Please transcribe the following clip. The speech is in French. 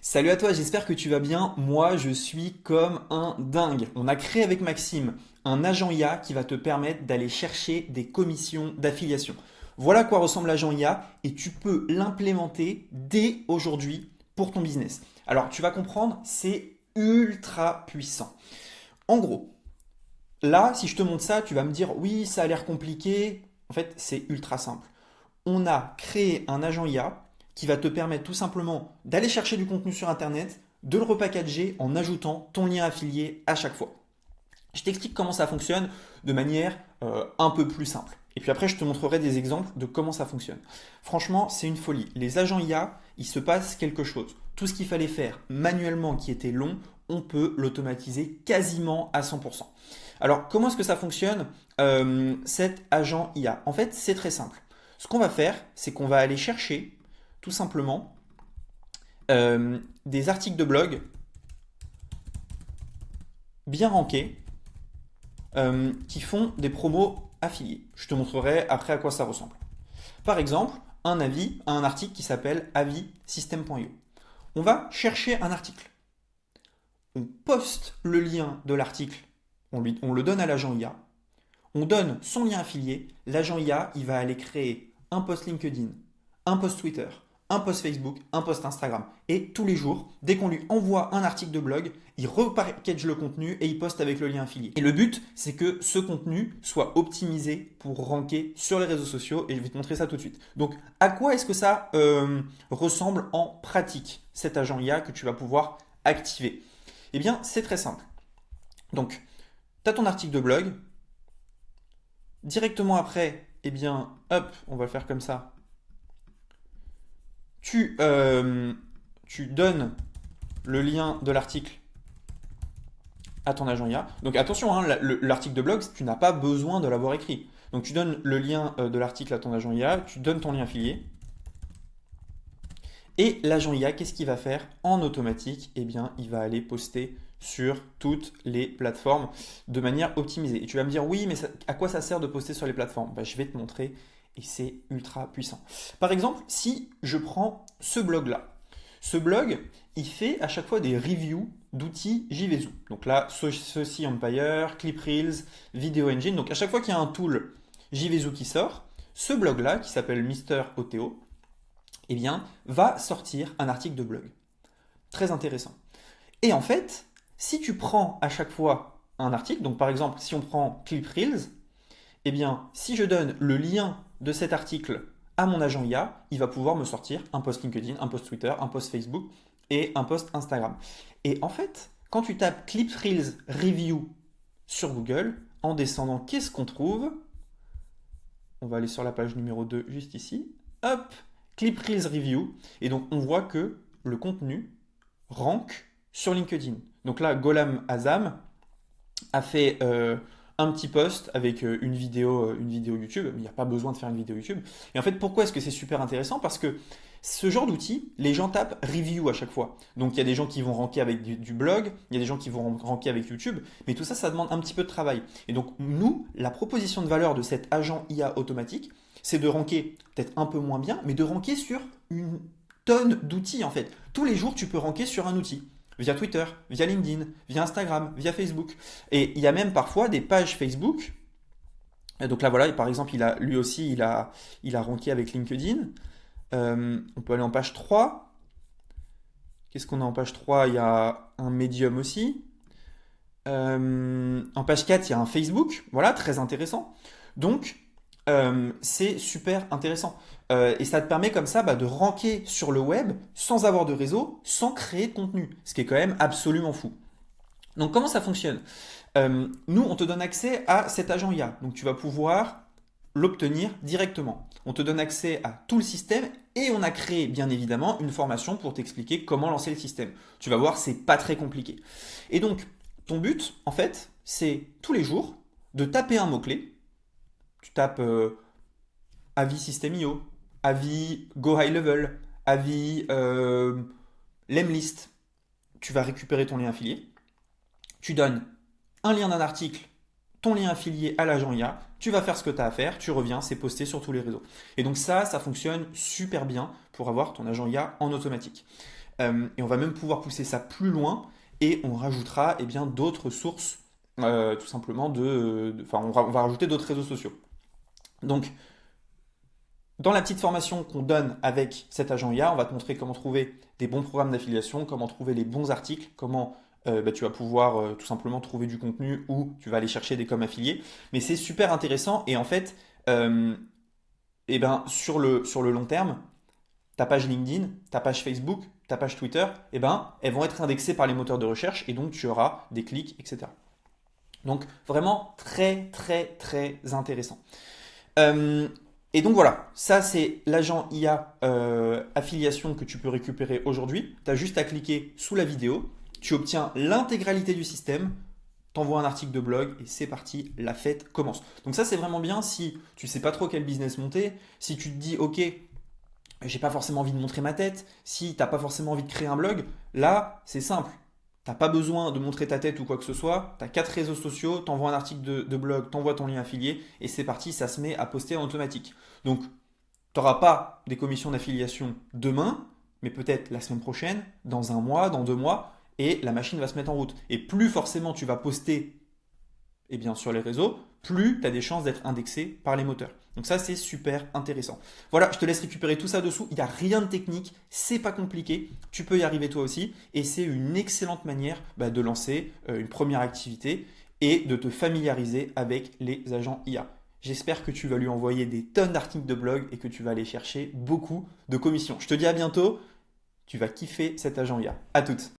Salut à toi, j'espère que tu vas bien. Moi, je suis comme un dingue. On a créé avec Maxime un agent IA qui va te permettre d'aller chercher des commissions d'affiliation. Voilà à quoi ressemble l'agent IA et tu peux l'implémenter dès aujourd'hui pour ton business. Alors, tu vas comprendre, c'est ultra puissant. En gros, là, si je te montre ça, tu vas me dire oui, ça a l'air compliqué. En fait, c'est ultra simple. On a créé un agent IA qui va te permettre tout simplement d'aller chercher du contenu sur Internet, de le repackager en ajoutant ton lien affilié à chaque fois. Je t'explique comment ça fonctionne de manière un peu plus simple. Et puis après, je te montrerai des exemples de comment ça fonctionne. Franchement, c'est une folie. Les agents IA, il se passe quelque chose. Tout ce qu'il fallait faire manuellement qui était long, on peut l'automatiser quasiment à 100%. Alors, comment est-ce que ça fonctionne cet agent IA? En fait, c'est très simple. Ce qu'on va faire, c'est qu'on va aller chercher tout simplement des articles de blog bien rankés qui font des promos affiliés. Je te montrerai après à quoi ça ressemble. Par exemple, un article qui s'appelle avis-système.io. On va chercher un article. On poste le lien de l'article, on le donne à l'agent IA. On donne son lien affilié. L'agent IA, il va aller créer un post LinkedIn, un post Twitter, un post Facebook, un post Instagram. Et tous les jours, dès qu'on lui envoie un article de blog, il repackage le contenu et il poste avec le lien affilié. Et le but, c'est que ce contenu soit optimisé pour ranker sur les réseaux sociaux. Et je vais te montrer ça tout de suite. Donc, à quoi est-ce que ça ressemble en pratique, cet agent IA que tu vas pouvoir activer? Eh bien, c'est très simple. Donc, tu as ton article de blog. Directement après, eh bien, hop, on va le faire comme ça. Tu donnes le lien de l'article à ton agent IA. Donc attention, hein, l'article de blog, tu n'as pas besoin de l'avoir écrit. Donc tu donnes le lien de l'article à ton agent IA, tu donnes ton lien affilié. Et l'agent IA, qu'est-ce qu'il va faire en automatique? Eh bien, il va aller poster sur toutes les plateformes de manière optimisée. Et tu vas me dire, oui, mais à quoi ça sert de poster sur les plateformes? Je vais te montrer et c'est ultra puissant. Par exemple, si je prends ce blog-là, ce blog, il fait à chaque fois des reviews d'outils JVZoo. Donc là, Ceci Empire, Clip Reels, Video Engine. Donc à chaque fois qu'il y a un tool JVZoo qui sort, ce blog-là, qui s'appelle Mister OTO, eh bien, va sortir un article de blog. Très intéressant. Et en fait, si tu prends à chaque fois un article, donc par exemple, si on prend Clip Reels, eh bien, si je donne le lien de cet article à mon agent IA, il va pouvoir me sortir un post LinkedIn, un post Twitter, un post Facebook et un post Instagram. Et en fait, quand tu tapes Clip Reels Review sur Google, en descendant, qu'est-ce qu'on trouve? On va aller sur la page numéro 2 juste ici. Hop, Clip Reels Review. Et donc, on voit que le contenu rank sur LinkedIn. Donc là, Golam Azam a fait un petit post avec une vidéo YouTube. Il n'y a pas besoin de faire une vidéo YouTube. Et en fait, pourquoi est-ce que c'est super intéressant? Parce que ce genre d'outil, les gens tapent review à chaque fois. Donc il y a des gens qui vont ranker avec du blog, il y a des gens qui vont ranker avec YouTube, mais tout ça, ça demande un petit peu de travail. Et donc nous, la proposition de valeur de cet agent IA automatique, c'est de ranker peut-être un peu moins bien, mais de ranker sur une tonne d'outils en fait. Tous les jours, tu peux ranker sur un outil. Via Twitter, via LinkedIn, via Instagram, via Facebook. Et il y a même parfois des pages Facebook. Et donc là, voilà, par exemple, lui aussi, il a ranké avec LinkedIn. On peut aller en page 3. Qu'est-ce qu'on a en page 3? Il y a un Medium aussi. En page 4, il y a un Facebook. Voilà, très intéressant. Donc, c'est super intéressant. Et ça te permet comme ça de ranker sur le web sans avoir de réseau, sans créer de contenu. Ce qui est quand même absolument fou. Donc, comment ça fonctionne? Nous, on te donne accès à cet agent IA. Donc, tu vas pouvoir l'obtenir directement. On te donne accès à tout le système et on a créé bien évidemment une formation pour t'expliquer comment lancer le système. Tu vas voir, c'est pas très compliqué. Et donc, ton but, en fait, c'est tous les jours de taper un mot-clé. Tu tapes avis System.io, avis Go High Level, avis Lemlist. Tu vas récupérer ton lien affilié. Tu donnes un lien d'un article, ton lien affilié à l'agent IA, tu vas faire ce que tu as à faire, tu reviens, c'est posté sur tous les réseaux. Et donc ça fonctionne super bien pour avoir ton agent IA en automatique. Et on va même pouvoir pousser ça plus loin et on rajoutera eh bien, d'autres sources, tout simplement, enfin, on va rajouter d'autres réseaux sociaux. Donc, dans la petite formation qu'on donne avec cet agent IA, on va te montrer comment trouver des bons programmes d'affiliation, comment trouver les bons articles, comment tu vas pouvoir tout simplement trouver du contenu ou tu vas aller chercher des coms affiliés. Mais c'est super intéressant et en fait, euh, eh ben, sur le long terme, ta page LinkedIn, ta page Facebook, ta page Twitter, eh ben, elles vont être indexées par les moteurs de recherche et donc tu auras des clics, etc. Donc vraiment très très très intéressant. Euh, et donc voilà, ça c'est l'agent IA affiliation que tu peux récupérer aujourd'hui. Tu as juste à cliquer sous la vidéo, tu obtiens l'intégralité du système, t'envoies un article de blog et c'est parti, la fête commence. Donc ça c'est vraiment bien si tu sais pas trop quel business monter, si tu te dis ok, j'ai pas forcément envie de montrer ma tête, si t'as pas forcément envie de créer un blog, là c'est simple. T'as pas besoin de montrer ta tête ou quoi que ce soit, t'as 4 réseaux sociaux, t'envoies un article de blog, t'envoies ton lien affilié et c'est parti, ça se met à poster en automatique. Donc t'auras pas des commissions d'affiliation demain, mais peut-être la semaine prochaine, dans un mois, dans 2 mois, et la machine va se mettre en route. Et plus forcément tu vas poster sur les réseaux, plus tu as des chances d'être indexé par les moteurs. Donc ça, c'est super intéressant. Voilà, je te laisse récupérer tout ça dessous. Il n'y a rien de technique, c'est pas compliqué. Tu peux y arriver toi aussi. Et c'est une excellente manière de lancer une première activité et de te familiariser avec les agents IA. J'espère que tu vas lui envoyer des tonnes d'articles de blog et que tu vas aller chercher beaucoup de commissions. Je te dis à bientôt. Tu vas kiffer cet agent IA. À toutes.